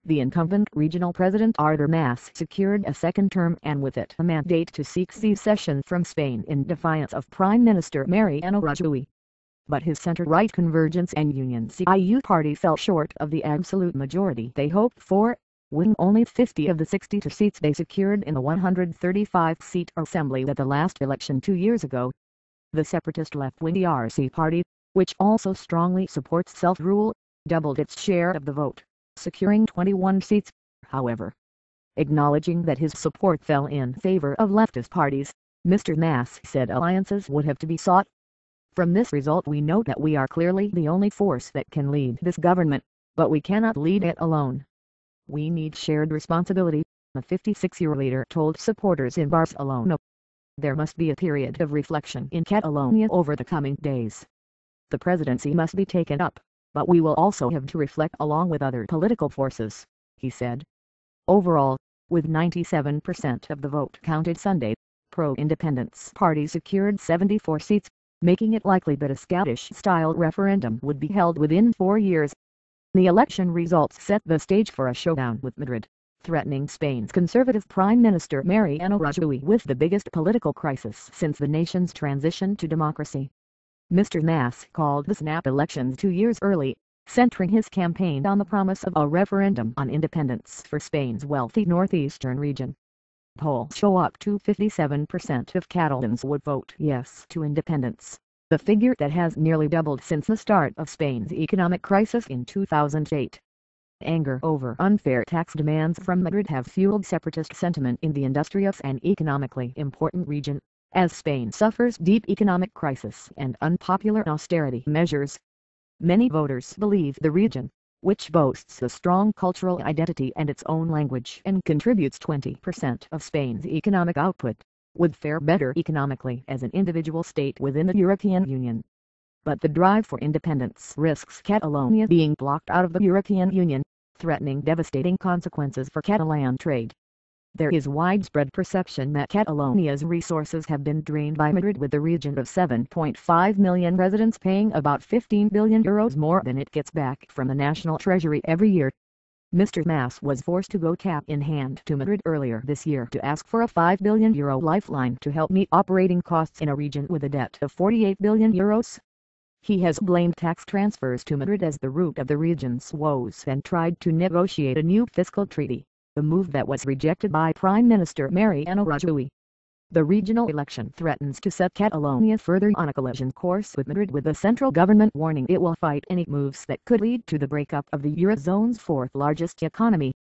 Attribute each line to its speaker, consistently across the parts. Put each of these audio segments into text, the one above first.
Speaker 1: The incumbent regional president Artur Mas secured a second term and with it a mandate to seek secession from Spain in defiance of Prime Minister Mariano Rajoy. But his center-right Convergence and Union CIU party fell short of the absolute majority they hoped for, winning only 50 of the 62 seats they secured in the 135-seat assembly at the last election 2 years ago. The separatist left-wing ERC party, which also strongly supports self-rule, doubled its share of the vote, securing 21 seats, however. Acknowledging that his support fell in favor of leftist parties, Mr. Mas said alliances would have to be sought. From this result we note that we are clearly the only force that can lead this government, but we cannot lead it alone. We need shared responsibility, the 56-year leader told supporters in Barcelona. There must be a period of reflection in Catalonia over the coming days. The presidency must be taken up, but we will also have to reflect along with other political forces, he said. Overall, with 97% of the vote counted Sunday, pro-independence party secured 74 seats, making it likely that a Scottish-style referendum would be held within 4 years. The election results set the stage for a showdown with Madrid, threatening Spain's conservative Prime Minister Mariano Rajoy with the biggest political crisis since the nation's transition to democracy. Mr. Mas called the snap elections 2 years early, centering his campaign on the promise of a referendum on independence for Spain's wealthy northeastern region. Polls show up to 57% of Catalans would vote yes to independence, the figure that has nearly doubled since the start of Spain's economic crisis in 2008. Anger over unfair tax demands from Madrid have fueled separatist sentiment in the industrious and economically important region, as Spain suffers deep economic crisis and unpopular austerity measures. Many voters believe the region, which boasts a strong cultural identity and its own language and contributes 20% of Spain's economic output, would fare better economically as an individual state within the European Union. But the drive for independence risks Catalonia being blocked out of the European Union, threatening devastating consequences for Catalan trade. There is widespread perception that Catalonia's resources have been drained by Madrid, with the region of 7.5 million residents paying about €15 billion more than it gets back from the national treasury every year. Mr. Mas was forced to go cap in hand to Madrid earlier this year to ask for a €5 billion lifeline to help meet operating costs in a region with a debt of €48 billion. He has blamed tax transfers to Madrid as the root of the region's woes and tried to negotiate a new fiscal treaty, a move that was rejected by Prime Minister Mariano Rajoy. The regional election threatens to set Catalonia further on a collision course with Madrid, with the central government warning it will fight any moves that could lead to the breakup of the Eurozone's fourth-largest economy.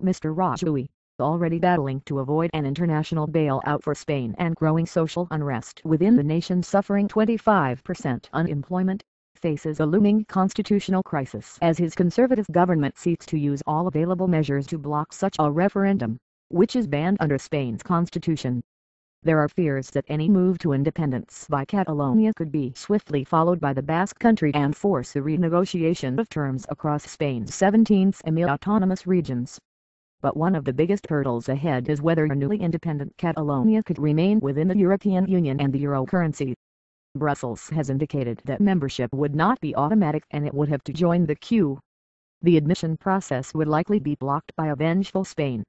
Speaker 1: Mr. Rajoy, already battling to avoid an international bailout for Spain and growing social unrest within the nation suffering 25% unemployment, faces a looming constitutional crisis as his conservative government seeks to use all available measures to block such a referendum, which is banned under Spain's constitution. There are fears that any move to independence by Catalonia could be swiftly followed by the Basque Country and force a renegotiation of terms across Spain's 17 semi-autonomous regions. But one of the biggest hurdles ahead is whether a newly independent Catalonia could remain within the European Union and the euro currency. Brussels has indicated that membership would not be automatic and it would have to join the queue. The admission process would likely be blocked by a vengeful Spain.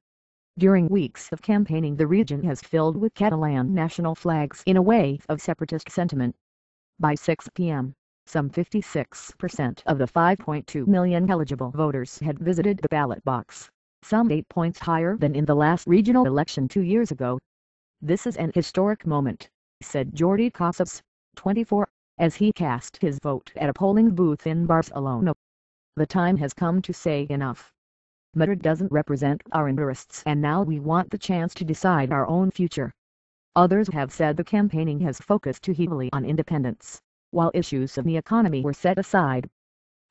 Speaker 1: During weeks of campaigning, the region has filled with Catalan national flags in a wave of separatist sentiment. By 6 p.m., some 56% of the 5.2 million eligible voters had visited the ballot box, some 8 points higher than in the last regional election 2 years ago. "This is an historic moment," said Jordi Casas, 24, as he cast his vote at a polling booth in Barcelona. "The time has come to say enough. Madrid doesn't represent our interests and now we want the chance to decide our own future." Others have said the campaigning has focused too heavily on independence, while issues of the economy were set aside.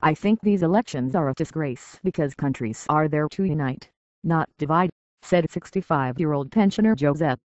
Speaker 1: "I think these elections are a disgrace because countries are there to unite, not divide," said 65-year-old pensioner Josep